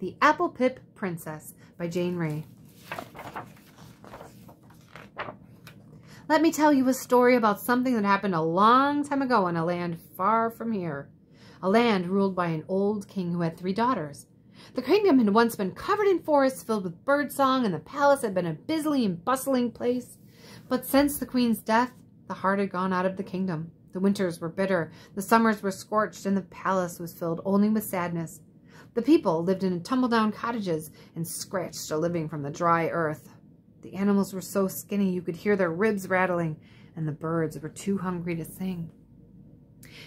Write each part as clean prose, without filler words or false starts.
The Apple-Pip Princess by Jane Ray. Let me tell you a story about something that happened a long time ago in a land far from here. A land ruled by an old king who had 3 daughters. The kingdom had once been covered in forests filled with birdsong, and the palace had been a busy and bustling place. But since the queen's death, the heart had gone out of the kingdom. The winters were bitter, the summers were scorched, and the palace was filled only with sadness. The people lived in tumble-down cottages and scratched a living from the dry earth. The animals were so skinny you could hear their ribs rattling, and the birds were too hungry to sing.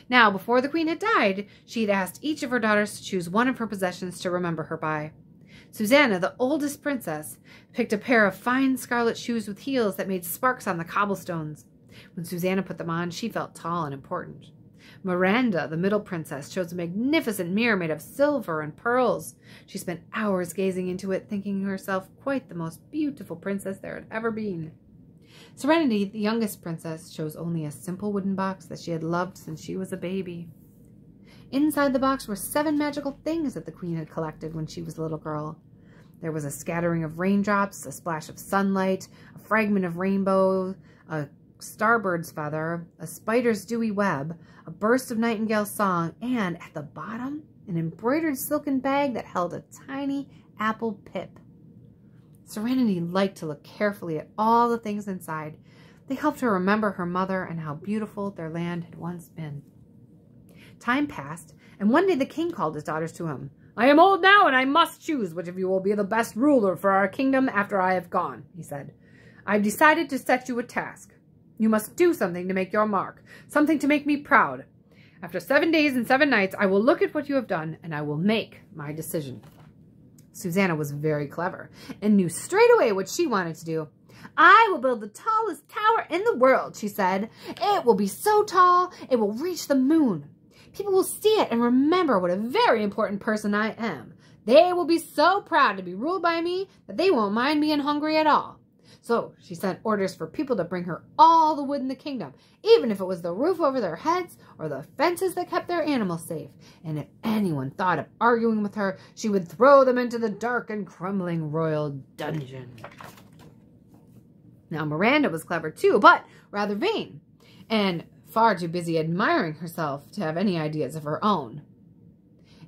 Now, before the queen had died, she had asked each of her daughters to choose one of her possessions to remember her by. Susanna, the oldest princess, picked a pair of fine scarlet shoes with heels that made sparks on the cobblestones. When Susanna put them on, she felt tall and important. Miranda, the middle princess, chose a magnificent mirror made of silver and pearls. She spent hours gazing into it, thinking herself quite the most beautiful princess there had ever been. Serenity, the youngest princess, chose only a simple wooden box that she had loved since she was a baby. Inside the box were 7 magical things that the queen had collected when she was a little girl. There was a scattering of raindrops, a splash of sunlight, a fragment of rainbow, a starbird's feather, a spider's dewy web, a burst of nightingale's song, and at the bottom, an embroidered silken bag that held a tiny Apple-Pip. Serenity liked to look carefully at all the things inside. They helped her remember her mother and how beautiful their land had once been. Time passed, and one day the king called his daughters to him. "I am old now, and I must choose which of you will be the best ruler for our kingdom after I have gone," he said. "I have decided to set you a task. You must do something to make your mark, something to make me proud. After 7 days and 7 nights, I will look at what you have done, and I will make my decision." Susanna was very clever and knew straight away what she wanted to do. "I will build the tallest tower in the world," she said. "It will be so tall, it will reach the moon. People will see it and remember what a very important person I am. They will be so proud to be ruled by me that they won't mind being hungry at all." So she sent orders for people to bring her all the wood in the kingdom, even if it was the roof over their heads or the fences that kept their animals safe. And if anyone thought of arguing with her, she would throw them into the dark and crumbling royal dungeon. Now Miranda was clever too, but rather vain, and far too busy admiring herself to have any ideas of her own.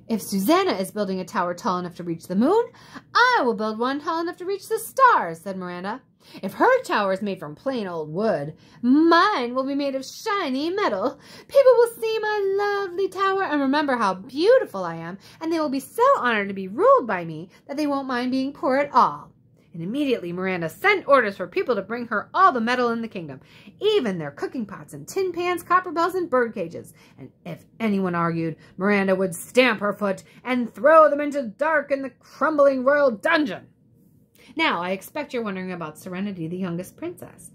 "If Susanna is building a tower tall enough to reach the moon, I will build one tall enough to reach the stars," said Miranda. "If her tower is made from plain old wood, mine will be made of shiny metal. People will see my lovely tower and remember how beautiful I am, and they will be so honored to be ruled by me that they won't mind being poor at all." And immediately Miranda sent orders for people to bring her all the metal in the kingdom, even their cooking pots and tin pans, copper bells, and bird cages. And if anyone argued, Miranda would stamp her foot and throw them into the dark and the crumbling royal dungeon. Now, I expect you're wondering about Serenity, the youngest princess.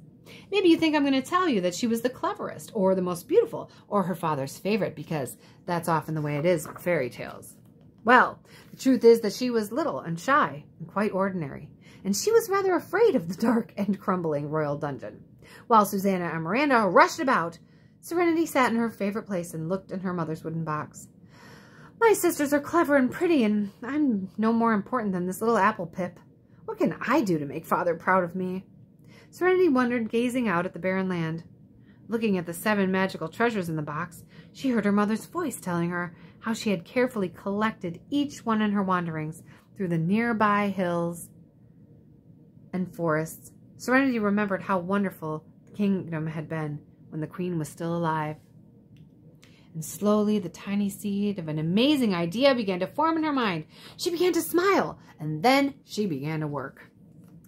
Maybe you think I'm going to tell you that she was the cleverest, or the most beautiful, or her father's favorite, because that's often the way it is with fairy tales. Well, the truth is that she was little and shy and quite ordinary, and she was rather afraid of the dark and crumbling royal dungeon. While Susanna and Miranda rushed about, Serenity sat in her favorite place and looked in her mother's wooden box. "My sisters are clever and pretty, and I'm no more important than this little Apple-Pip. What can I do to make father proud of me?" Serenity wondered, gazing out at the barren land. Looking at the 7 magical treasures in the box, she heard her mother's voice telling her how she had carefully collected each one in her wanderings through the nearby hills and forests. Serenity remembered how wonderful the kingdom had been when the queen was still alive. And slowly the tiny seed of an amazing idea began to form in her mind. She began to smile, and then she began to work.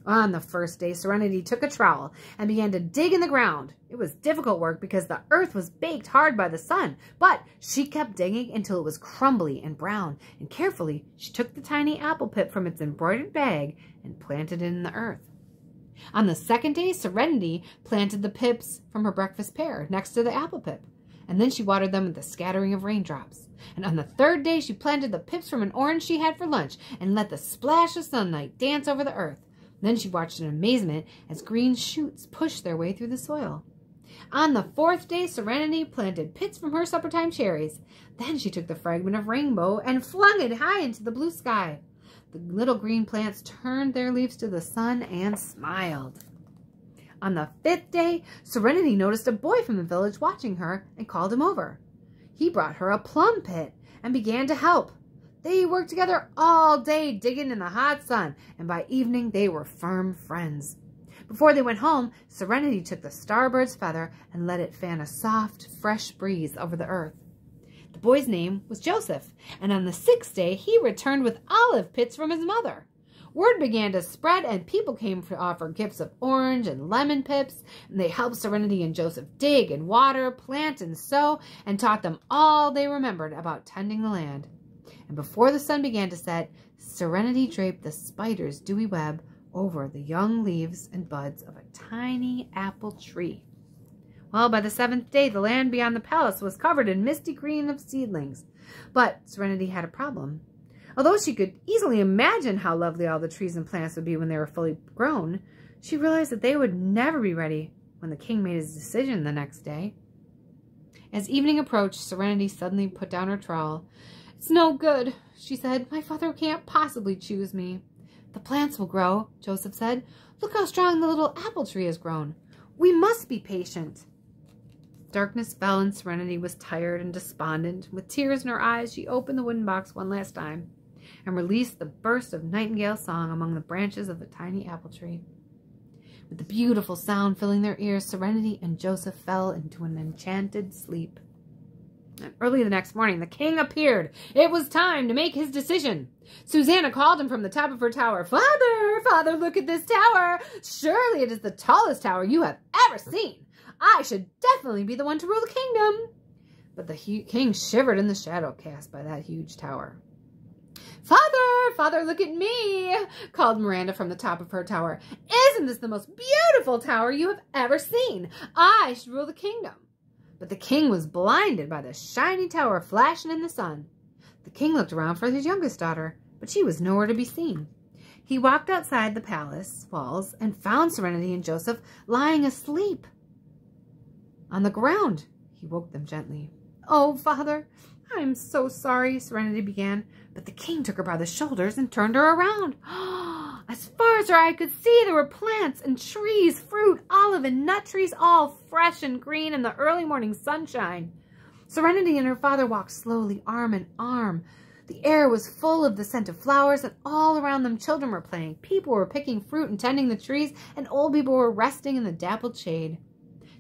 On the first day, Serenity took a trowel and began to dig in the ground. It was difficult work because the earth was baked hard by the sun, but she kept digging until it was crumbly and brown, and carefully she took the tiny Apple-Pip from its embroidered bag and planted it in the earth. On the second day, Serenity planted the pips from her breakfast pear next to the Apple-Pip, and then she watered them with a scattering of raindrops. And on the third day, she planted the pips from an orange she had for lunch and let the splash of sunlight dance over the earth. Then she watched in amazement as green shoots pushed their way through the soil. On the 4th day, Serenity planted pits from her suppertime cherries. Then she took the fragment of rainbow and flung it high into the blue sky. The little green plants turned their leaves to the sun and smiled. On the 5th day, Serenity noticed a boy from the village watching her and called him over. He brought her a plum pit and began to help. They worked together all day digging in the hot sun, and by evening they were firm friends. Before they went home, Serenity took the starbird's feather and let it fan a soft, fresh breeze over the earth. The boy's name was Joseph, and on the 6th day he returned with olive pits from his mother. Word began to spread, and people came to offer gifts of orange and lemon pips, and they helped Serenity and Joseph dig and water, plant and sow, and taught them all they remembered about tending the land. And before the sun began to set, Serenity draped the spider's dewy web over the young leaves and buds of a tiny apple tree. Well, by the 7th day, the land beyond the palace was covered in misty green of seedlings. But Serenity had a problem. Although she could easily imagine how lovely all the trees and plants would be when they were fully grown, she realized that they would never be ready when the king made his decision the next day. As evening approached, Serenity suddenly put down her trowel. "It's no good," she said. "My father can't possibly choose me." "The plants will grow," Joseph said. "Look how strong the little apple tree has grown. We must be patient." Darkness fell and Serenity was tired and despondent. With tears in her eyes, she opened the wooden box one last time and released the burst of nightingale song among the branches of the tiny apple tree. With the beautiful sound filling their ears, Serenity and Joseph fell into an enchanted sleep. And early the next morning, the king appeared. It was time to make his decision. Susanna called him from the top of her tower. "Father, father, look at this tower. Surely it is the tallest tower you have ever seen. I should definitely be the one to rule the kingdom." But the king shivered in the shadow cast by that huge tower. "Father, father, look at me," called Miranda from the top of her tower. "Isn't this the most beautiful tower you have ever seen? I should rule the kingdom." But the king was blinded by the shiny tower flashing in the sun. The king looked around for his youngest daughter, but she was nowhere to be seen. He walked outside the palace walls and found Serenity and Joseph lying asleep on the ground. He woke them gently. "Oh, father, I'm so sorry," Serenity began, but the king took her by the shoulders and turned her around. As far as her eye could see, there were plants and trees, fruit, olive, and nut trees, all fresh and green in the early morning sunshine. Serenity and her father walked slowly, arm in arm. The air was full of the scent of flowers, and all around them children were playing. People were picking fruit and tending the trees, and old people were resting in the dappled shade.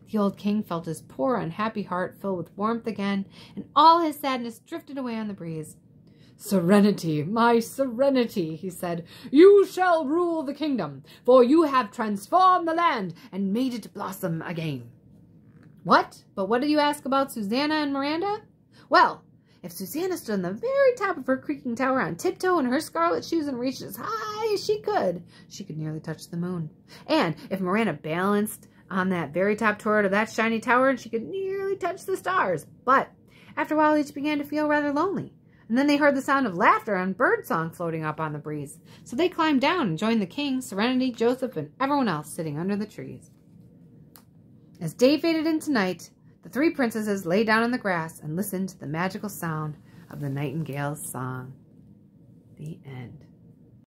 The old king felt his poor, unhappy heart fill with warmth again, and all his sadness drifted away on the breeze. "Serenity, my Serenity," he said, "you shall rule the kingdom, for you have transformed the land and made it blossom again." "What? But what do you ask about Susanna and Miranda?" "Well, if Susanna stood on the very top of her creaking tower on tiptoe in her scarlet shoes and reached as high as she could nearly touch the moon. And if Miranda balanced on that very top turret of that shiny tower, she could nearly touch the stars. But after a while, each began to feel rather lonely. And then they heard the sound of laughter and bird song floating up on the breeze. So they climbed down and joined the king, Serenity, Joseph, and everyone else sitting under the trees. As day faded into night, the three princesses lay down in the grass and listened to the magical sound of the nightingale's song. The end.